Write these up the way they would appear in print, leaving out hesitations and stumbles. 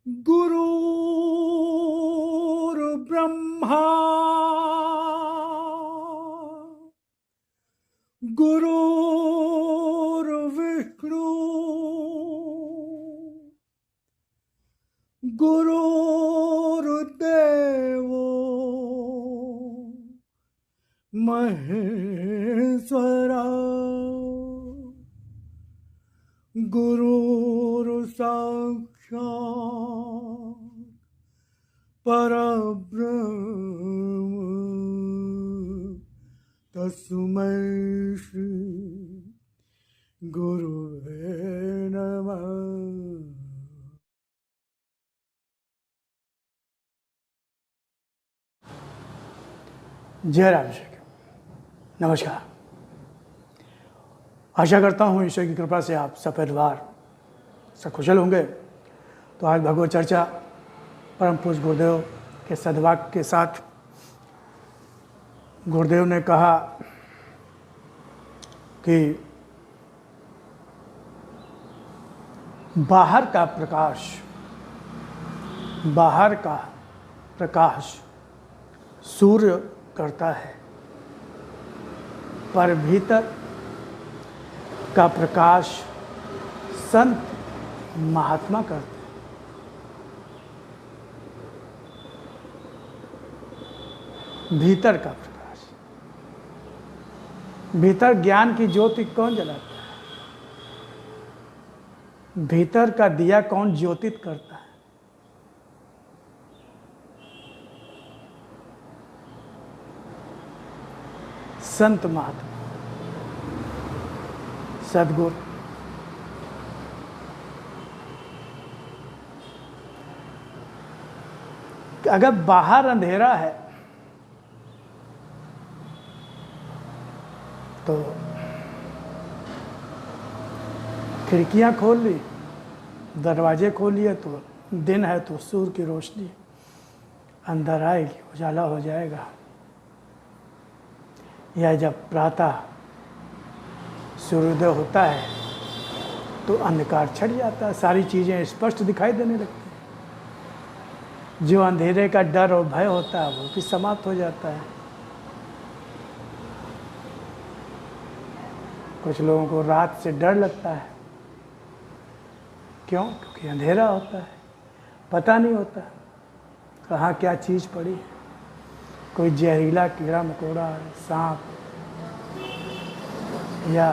गुरुर्ब्रह्मा गुरुर्विष्णु गुरुर्देवो महेश्वरा गुरुर्साक्षात् परब्रह्म तस्मै श्री गुरुवे नमः। जय राम श्री। नमस्कार। आशा करता हूँ ईश्वर की कृपा से आप सब परिवार सकुशल होंगे। तो आज भगवत चर्चा परम पूज्य गुरुदेव के सद्वाक्य के साथ गुरुदेव ने कहा कि बाहर का प्रकाश सूर्य करता है, पर भीतर का प्रकाश संत महात्मा करते हैं। भीतर का प्रकाश, भीतर ज्ञान की ज्योति कौन जलाता है? भीतर का दिया कौन ज्योतित करता है? संत महात्मा, सद्गुरु। अगर बाहर अंधेरा है तो खिड़कियां खोल ली, दरवाजे खोल लिए तो दिन है तो सूर्य की रोशनी अंदर आएगी, उजाला हो जाएगा। या जब प्रातः सूर्योदय होता है तो अंधकार छट जाता है, सारी चीज़ें स्पष्ट दिखाई देने लगती हैं। जो अंधेरे का डर और भय होता है वो भी समाप्त हो जाता है। कुछ लोगों को रात से डर लगता है, क्यों? क्योंकि अंधेरा होता है, पता नहीं होता कहाँ क्या चीज़ पड़ी है। कोई जहरीला कीड़ा मकोड़ा, सांप, या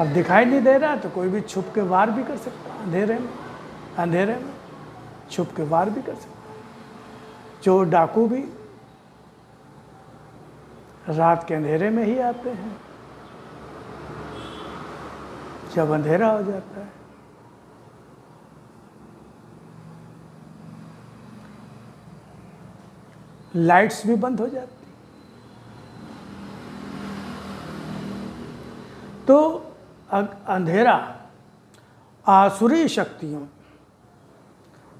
अब दिखाई नहीं दे रहा तो कोई भी छुप के वार भी कर सकता है। अंधेरे में छुप के वार भी कर सकता है। चोर डाकू भी रात के अंधेरे में ही आते हैं, जब अंधेरा हो जाता है। लाइट्स भी बंद हो जाती। तो अंधेरा आसुरी शक्तियों,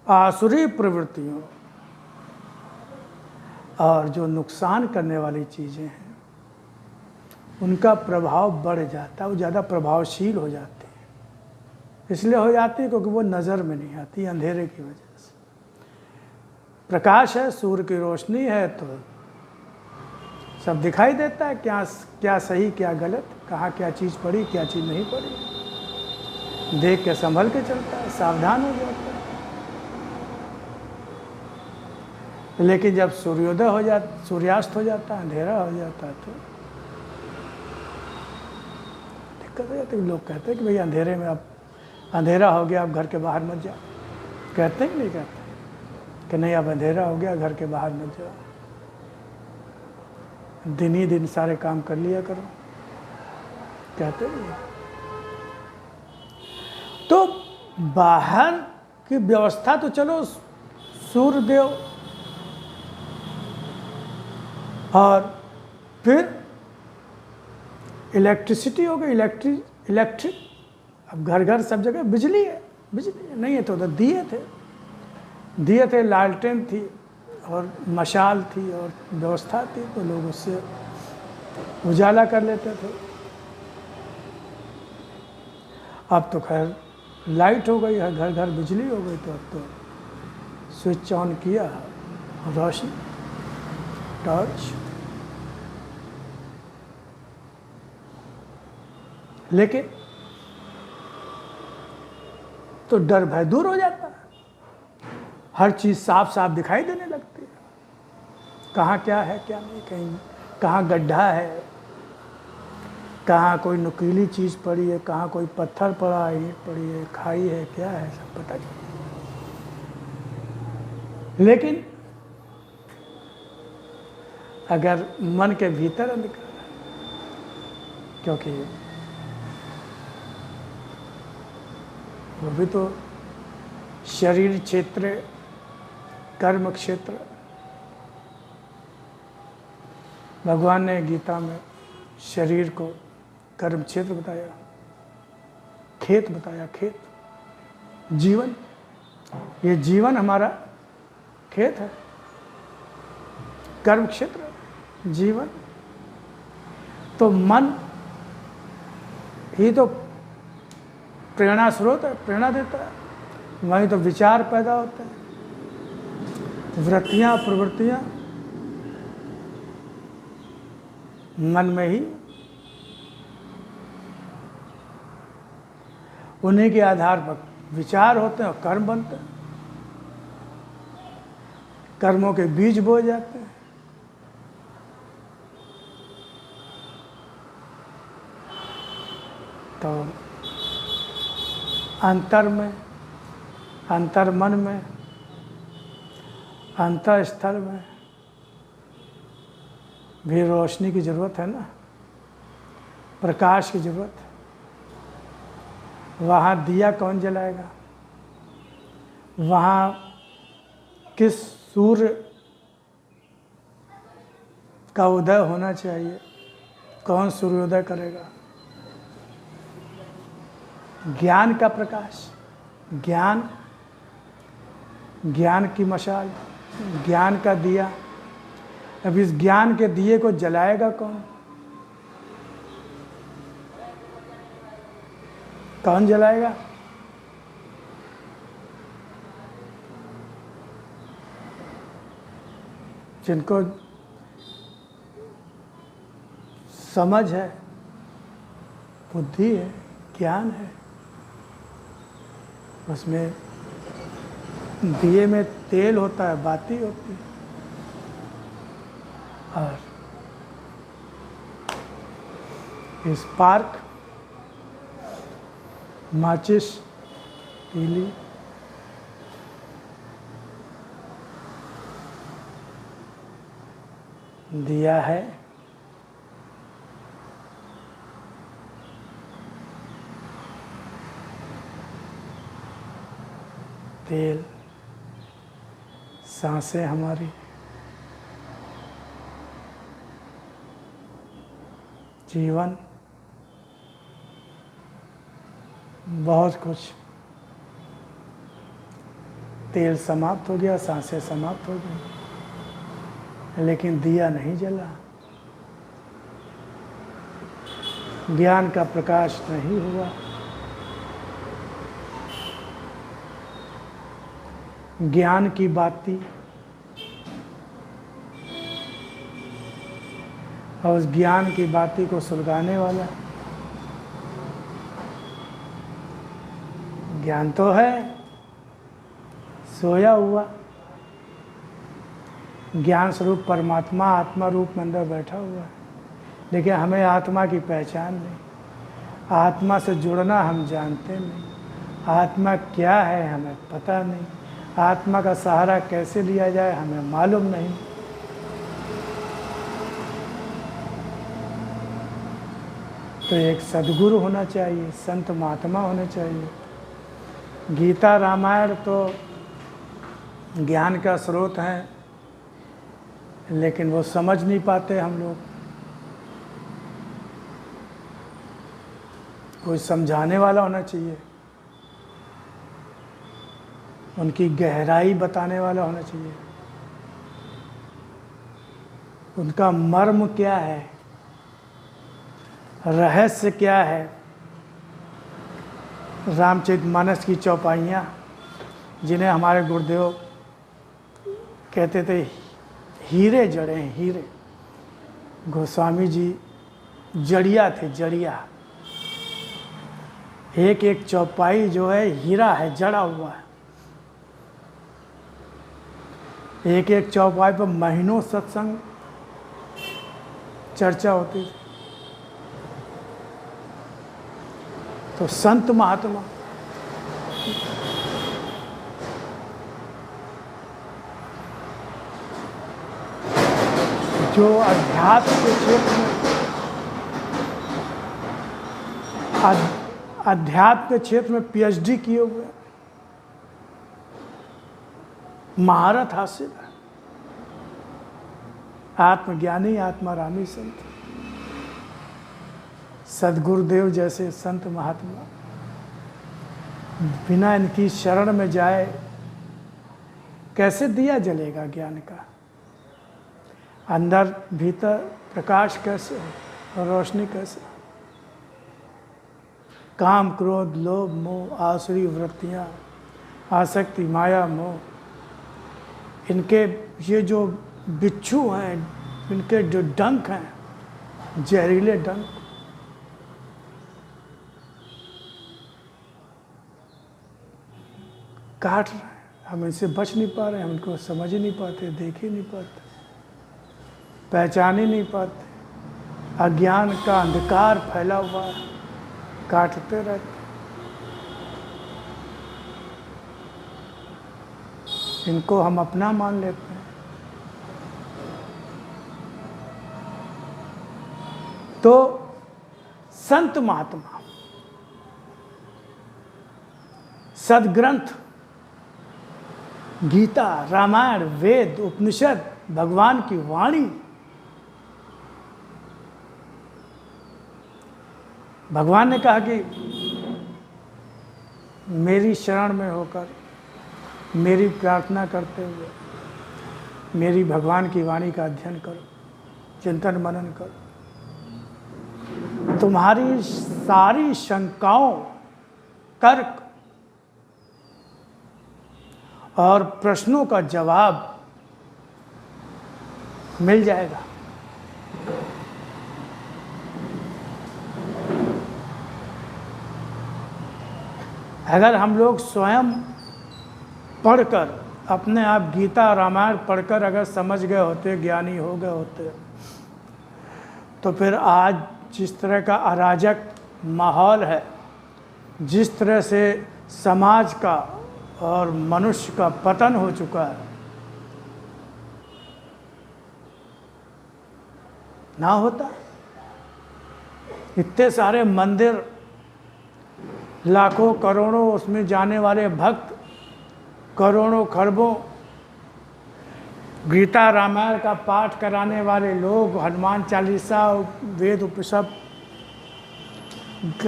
आसुरी प्रवृत्तियों और जो नुकसान करने वाली चीज़ें हैं उनका प्रभाव बढ़ जाता है, वो ज़्यादा प्रभावशील हो जाती है। इसलिए हो जाती है क्योंकि वो नज़र में नहीं आती, अंधेरे की वजह से। प्रकाश है, सूर्य की रोशनी है तो सब दिखाई देता है, क्या सही क्या गलत, कहाँ क्या चीज़ पड़ी क्या चीज़ नहीं पड़ी। देख के संभल के चलता है, सावधान हो जाता है। लेकिन जब सूर्योदय हो जाता, सूर्यास्त हो जाता है, अंधेरा हो जाता है तो दिक्कत हो जाती है। लोग कहते हैं कि भाई अंधेरे में अब अंधेरा हो गया, अब घर के बाहर मत जाओ। कहते हैं कि नहीं कहते कि नहीं अब अंधेरा हो गया, घर के बाहर मत जाओ, दिन ही दिन सारे काम कर लिया करो, कहते हैं। तो बाहर की व्यवस्था तो चलो सूर्यदेव और फिर इलेक्ट्रिसिटी हो गई, इलेक्ट्रिक। अब घर घर सब जगह बिजली है, बिजली नहीं है तो उधर दिए थे, लालटेन थी और मशाल थी और व्यवस्था थी, तो लोग उससे उजाला कर लेते थे। अब तो खैर लाइट हो गई है, घर घर बिजली हो गई, तो अब तो स्विच ऑन किया, रोशनी, टॉर्च। लेकिन तो डर भय दूर हो जाता है, हर चीज़ साफ साफ दिखाई देने लगती है, कहाँ क्या है क्या नहीं, कहीं कहाँ गड्ढा है, कहाँ कोई नुकीली चीज़ पड़ी है, कहाँ कोई पत्थर पड़ा है, ईंट पड़ी है, खाई है, क्या है, सब पता चलता। लेकिन अगर मन के भीतर अंधकार है, क्योंकि वो भी तो शरीर क्षेत्र, कर्म क्षेत्र, भगवान ने गीता में शरीर को कर्म क्षेत्र बताया, खेत बताया, खेत, जीवन, ये जीवन हमारा खेत है, कर्म क्षेत्र, जीवन। तो मन ही तो प्रेरणा स्रोत है, प्रेरणा देता है, वहीं तो विचार पैदा होते हैं, वृत्तियां, प्रवृत्तियां मन में ही, उन्हीं के आधार पर विचार होते हैं और कर्म बनते हैं, कर्मों के बीज बोए जाते हैं। तो अंतर में, अंतर मन में, अंतर स्थल में भी रोशनी की ज़रूरत है ना, प्रकाश की ज़रूरत है। वहाँ दिया कौन जलाएगा, वहाँ किस सूर्य का उदय होना चाहिए, कौन सूर्योदय करेगा। ज्ञान का प्रकाश, ज्ञान, ज्ञान की मशाल, ज्ञान का दिया। अब इस ज्ञान के दिए को जलाएगा कौन, कौन जलाएगा। जिनको समझ है, बुद्धि है, ज्ञान है, उसमें दिए में तेल होता है, बाती होती है, और स्पार्क, माचिस, तीली, दिया है। तेल, सांसें हमारी, जीवन, बहुत कुछ। तेल समाप्त हो गया, सांसें समाप्त हो गई, लेकिन दिया नहीं जला, ज्ञान का प्रकाश नहीं हुआ। ज्ञान की बाती और उस ज्ञान की बाती को सुलगाने वाला ज्ञान तो है, सोया हुआ ज्ञान स्वरूप परमात्मा आत्मा रूप में अंदर बैठा हुआ है, लेकिन हमें आत्मा की पहचान नहीं, आत्मा से जुड़ना हम जानते नहीं, आत्मा क्या है हमें पता नहीं, आत्मा का सहारा कैसे लिया जाए हमें मालूम नहीं। तो एक सद्गुरु होना चाहिए, संत महात्मा होने चाहिए। गीता रामायण तो ज्ञान का स्रोत हैं, लेकिन वो समझ नहीं पाते हम लोग। कोई समझाने वाला होना चाहिए, उनकी गहराई बताने वाला होना चाहिए, उनका मर्म क्या है, रहस्य क्या है, रामचरितमानस की चौपाइयाँ, जिन्हें हमारे गुरुदेव कहते थे हीरे जड़े हैं, हीरे। गोस्वामी जी जड़िया थे, जड़िया। एक एक चौपाई जो है हीरा है, जड़ा हुआ है। एक एक चौपाई पर महीनों सत्संग चर्चा होती थी। तो संत महात्मा जो अध्यात्म के क्षेत्र में अध्यात्म के क्षेत्र में पीएचडी किए हुए, महारत हासिल है, आत्मज्ञानी आत्मारामी संत, सदगुरुदेव जैसे संत महात्मा, बिना इनकी शरण में जाए कैसे दिया जलेगा ज्ञान का? अंदर भीतर प्रकाश कैसे हो और रोशनी कैसे? काम क्रोध लोभ मोह आसुरी वृत्तियाँ, आसक्ति माया मोह, इनके ये जो बिच्छू हैं, इनके जो डंक हैं, जहरीले डंक, काट रहे हैं। हम इनसे बच नहीं पा रहे, हम इनको समझ ही नहीं पाते, देख ही नहीं पाते, पहचान ही नहीं पाते। अज्ञान का अंधकार फैला हुआ है, काटते रहते। इनको हम अपना मान लेते हैं। तो संत महात्मा, सदग्रंथ, गीता, रामायण, वेद, उपनिषद, भगवान की वाणी, भगवान ने कहा कि मेरी शरण में होकर मेरी प्रार्थना करते हुए मेरी भगवान की वाणी का अध्ययन करो, चिंतन मनन करो। तुम्हारी सारी शंकाओं, तर्क और प्रश्नों का जवाब मिल जाएगा। अगर हम लोग स्वयं पढ़कर, अपने आप गीता रामायण पढ़कर अगर समझ गए होते, ज्ञानी हो गए होते, तो फिर आज जिस तरह का अराजक माहौल है, जिस तरह से समाज का और मनुष्य का पतन हो चुका है, ना होता। इतने सारे मंदिर, लाखों करोड़ों उसमें जाने वाले भक्त, करोड़ों खरबों गीता रामायण का पाठ कराने वाले लोग, हनुमान चालीसा, वेद उपनिषद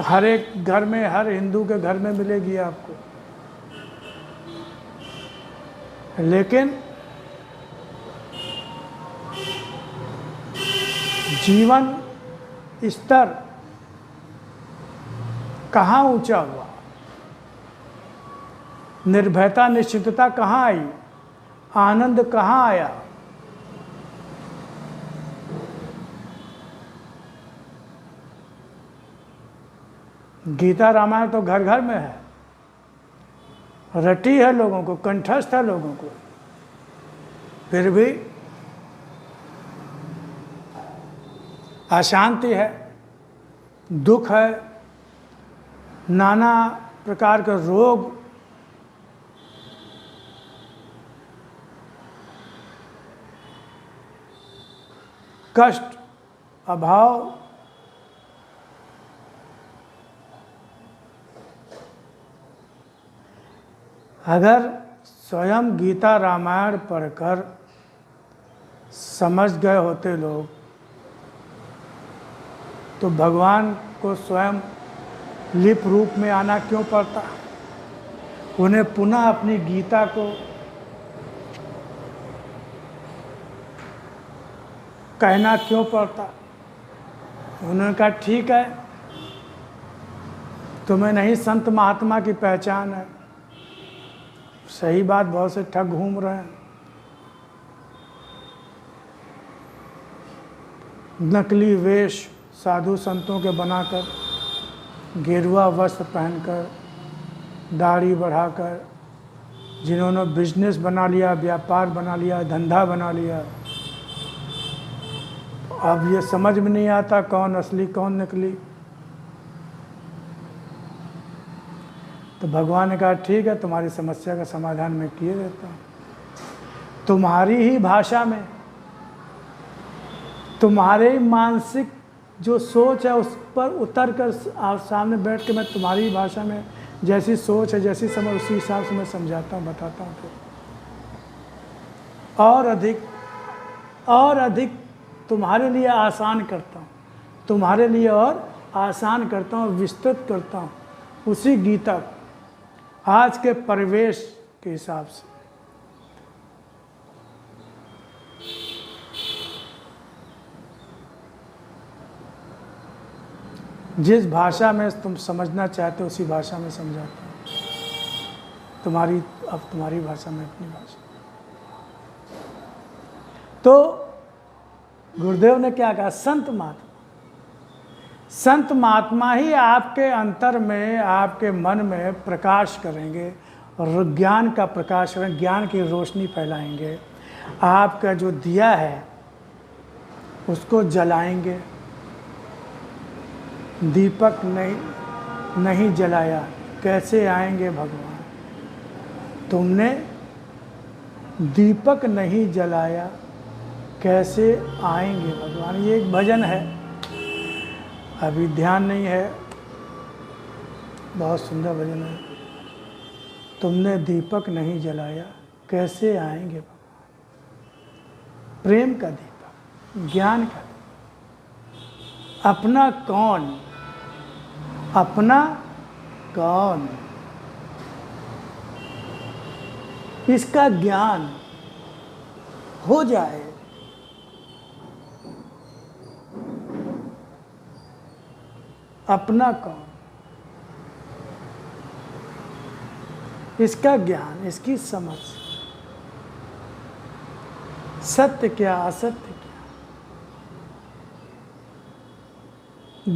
हर एक घर में, हर हिंदू के घर में मिलेगी आपको। लेकिन जीवन स्तर कहाँ ऊंचा हुआ? निर्भयता निश्चितता कहाँ आई? आनंद कहाँ आया? गीता रामायण तो घर घर में है, रटी है लोगों को, कंठस्थ है लोगों को, फिर भी अशांति है, दुख है, नाना प्रकार के रोग, कष्ट, अभाव, अगर स्वयं गीता रामायण पढ़कर समझ गए होते लोग, तो भगवान को स्वयं लिप रूप में आना क्यों पड़ता? उन्हें पुनः अपनी गीता को कहना क्यों पड़ता? उन्होंने कहा ठीक है, तुम्हें नहीं संत महात्मा की पहचान है। सही बात, बहुत से ठग घूम रहे हैं, नकली वेश साधु संतों के बनाकर, गेरुआ वस्त्र पहनकर, दाढ़ी बढ़ाकर, जिन्होंने बिजनेस बना लिया, व्यापार बना लिया, धंधा बना लिया। अब ये समझ में नहीं आता कौन असली कौन नकली। तो भगवान ने कहा ठीक है, तुम्हारी समस्या का समाधान मैं किए देता हूँ। तुम्हारी ही भाषा में, तुम्हारे ही मानसिक जो सोच है उस पर उतर कर आप सामने बैठ के मैं तुम्हारी ही भाषा में जैसी सोच है, जैसी समझ, उसी हिसाब से मैं समझाता हूँ, बताता हूँ। फिर और अधिक तुम्हारे लिए आसान करता हूँ, तुम्हारे लिए और आसान करता हूँ, विस्तृत करता हूँ उसी गीता को आज के परिवेश के हिसाब से। जिस भाषा में तुम समझना चाहते हो उसी भाषा में समझाता हूँ। तुम्हारी भाषा में अपनी भाषा। तो गुरुदेव ने क्या कहा? संत महात्मा ही आपके अंतर में, आपके मन में प्रकाश करेंगे और ज्ञान का प्रकाश करेंगे, ज्ञान की रोशनी फैलाएंगे। आपका जो दिया है उसको जलाएंगे। दीपक नहीं जलाया, कैसे आएंगे भगवान? तुमने दीपक नहीं जलाया, कैसे आएंगे भगवान? ये एक भजन है, अभी ध्यान नहीं है, बहुत सुंदर भजन है। तुमने दीपक नहीं जलाया, कैसे आएंगे भगवान? प्रेम का दीपक, ज्ञान का दीपक। अपना कौन? इसका ज्ञान हो जाए, अपना कौन, इसका ज्ञान, इसकी समझ, सत्य क्या असत्य क्या,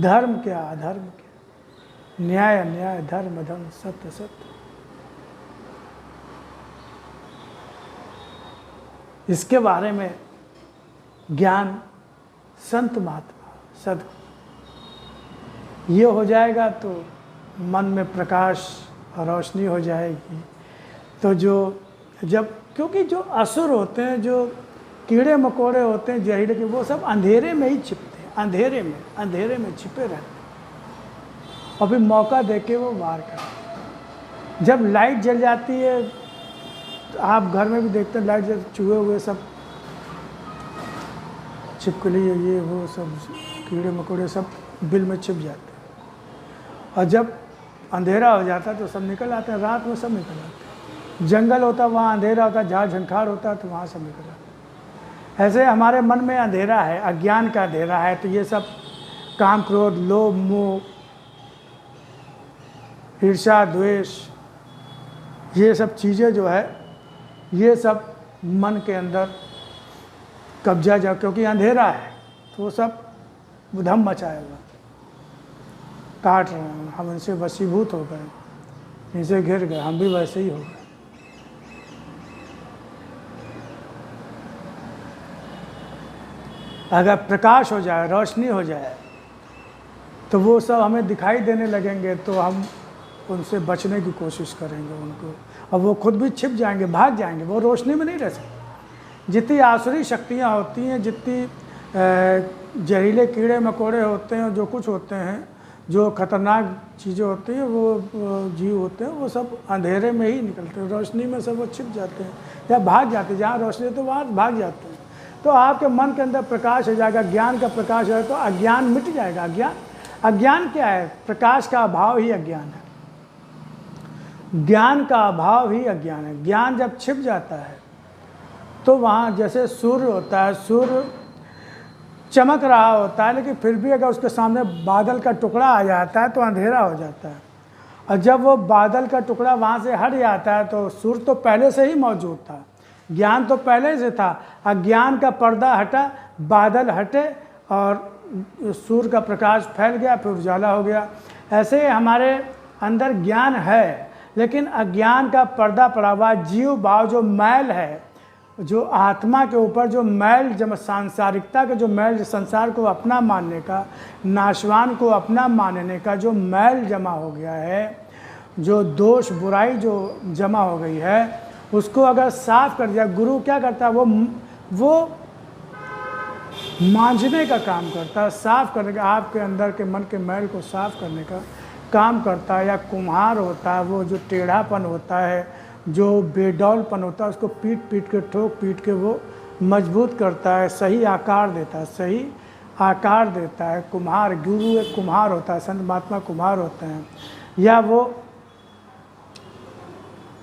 धर्म क्या अधर्म क्या, न्याय अन्याय, धर्म अधर्म, सत्य सत्य, इसके बारे में ज्ञान संत महात्मा सद्गुरु, ये हो जाएगा तो मन में प्रकाश और रोशनी हो जाएगी। तो क्योंकि जो असुर होते हैं, जो कीड़े मकोड़े होते हैं, जहरीले के, वो सब अंधेरे में ही छिपते हैं, अंधेरे में छिपे रहते हैं और फिर मौका देके वो वार करते। जब लाइट जल जाती है, तो आप घर में भी देखते हैं, लाइट जब चूहे हुए सब छिपकली, ये वो सब कीड़े मकोड़े सब बिल में छिप जाते हैं। और जब अंधेरा हो जाता है तो सब निकल आते हैं, रात में सब निकल आते हैं। जंगल होता है वहाँ अंधेरा होता है, झाड़ झंखाड़ होता है तो वहाँ सब निकल आते हैं। ऐसे हमारे मन में अंधेरा है, अज्ञान का अंधेरा है, तो ये सब काम, क्रोध, लोभ, मोह, ईर्ष्या, द्वेष, ये सब चीज़ें जो है, ये सब मन के अंदर कब्जा जा, क्योंकि अंधेरा है तो वो सब उधम मचाएगा, काट रहे हैं, हम इनसे वशीभूत हो गए, इनसे घिर गए, हम भी वैसे ही हो गए। अगर प्रकाश हो जाए, रोशनी हो जाए, तो वो सब हमें दिखाई देने लगेंगे, तो हम उनसे बचने की कोशिश करेंगे उनको, और वो खुद भी छिप जाएंगे, भाग जाएंगे, वो रोशनी में नहीं रह सकते। जितनी आसुरी शक्तियाँ होती हैं, जितनी जहरीले कीड़े मकोड़े होते हैं, जो कुछ होते हैं, जो खतरनाक चीज़ें होती हैं, वो जीव होते हैं, वो सब अंधेरे में ही निकलते हैं, रोशनी में सब वो छिप जाते हैं या भाग जाते हैं। जहाँ रोशनी है तो वहाँ भाग जाते हैं। तो आपके मन के अंदर प्रकाश हो जाएगा, ज्ञान का प्रकाश है, तो अज्ञान मिट जाएगा। अज्ञान क्या है? प्रकाश का अभाव ही अज्ञान है, ज्ञान का अभाव ही अज्ञान है। ज्ञान जब छिप जाता है तो वहाँ जैसे सूर्य होता है, सूर्य चमक रहा होता है, लेकिन फिर भी अगर उसके सामने बादल का टुकड़ा आ जाता है तो अंधेरा हो जाता है। और जब वो बादल का टुकड़ा वहाँ से हट जाता है तो सूर्य तो पहले से ही मौजूद था, ज्ञान तो पहले से था। अज्ञान का पर्दा हटा, बादल हटे और सूर्य का प्रकाश फैल गया, फिर उजाला हो गया। ऐसे हमारे अंदर ज्ञान है, लेकिन अज्ञान का पर्दा पड़ा हुआ, जीव भाव जो मैल है, जो आत्मा के ऊपर जो मैल जब सांसारिकता के जो मैल, संसार को अपना मानने का, नाशवान को अपना मानने का जो मैल जमा हो गया है, जो दोष बुराई जो जमा हो गई है, उसको अगर साफ कर दिया, गुरु क्या करता है, वो मांझने का काम करता है, साफ करने का, आपके अंदर के मन के मैल को साफ करने का काम करता है। या कुम्हार होता है, वो जो टेढ़ापन होता है, जो बेडौलपन होता है, उसको पीट पीट के, ठोक पीट के वो मजबूत करता है, सही आकार देता है, सही आकार देता है। कुम्हार, गुरु एक कुम्हार होता है, संत महात्मा कुम्हार होते हैं। या वो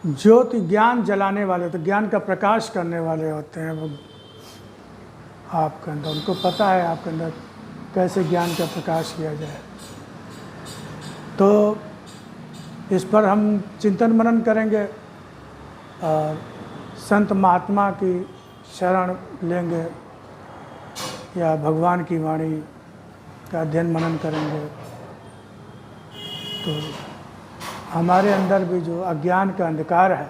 ज्योति ज्ञान जलाने वाले होते हैं, ज्ञान का प्रकाश करने वाले होते हैं। वो आपके अंदर, उनको पता है आपके अंदर कैसे ज्ञान का प्रकाश किया जाए। तो इस पर हम चिंतन मनन करेंगे और संत महात्मा की शरण लेंगे या भगवान की वाणी का अध्ययन मनन करेंगे, तो हमारे अंदर भी जो अज्ञान का अंधकार है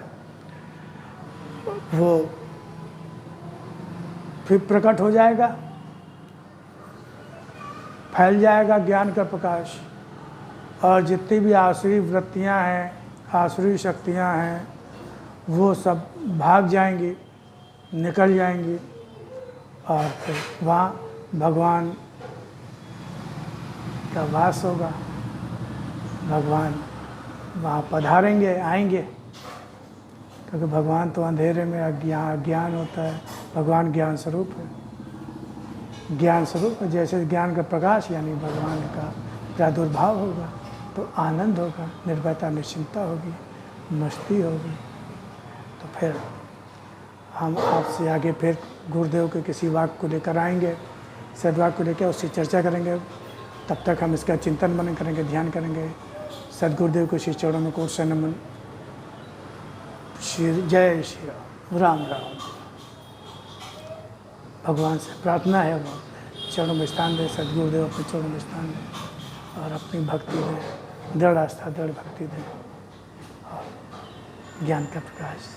वो फिर प्रकट हो जाएगा, फैल जाएगा ज्ञान का प्रकाश। और जितनी भी आसुरी वृत्तियां हैं, आसुरी शक्तियां हैं, वो सब भाग जाएंगी, निकल जाएंगी और फिर वहाँ भगवान का वास होगा। भगवान वहाँ पधारेंगे, आएंगे, क्योंकि भगवान तो अंधेरे में अज्ञान होता है, भगवान ज्ञान स्वरूप है। ज्ञान स्वरूप है, जैसे ज्ञान का प्रकाश यानी भगवान का प्रादुर्भाव होगा तो आनंद होगा, निर्भयता निश्चिंतता होगी, मस्ती होगी। तो फिर हम आपसे आगे फिर गुरुदेव के किसी वाक्य को लेकर आएंगे, सद्वाक्य को लेकर उससे चर्चा करेंगे। तब तक हम इसका चिंतन मनन करेंगे, ध्यान करेंगे। सद्गुरुदेव को श्री चरणों में कोट से नमन। श्री जय श्री राम, राम राम। भगवान से प्रार्थना है वो चरणों में स्थान दे, सद्गुरुदेव अपने चरणों में स्थान दें और अपनी भक्ति दें, दृढ़ आस्था, दृढ़ भक्ति दें और ज्ञान का प्रकाश।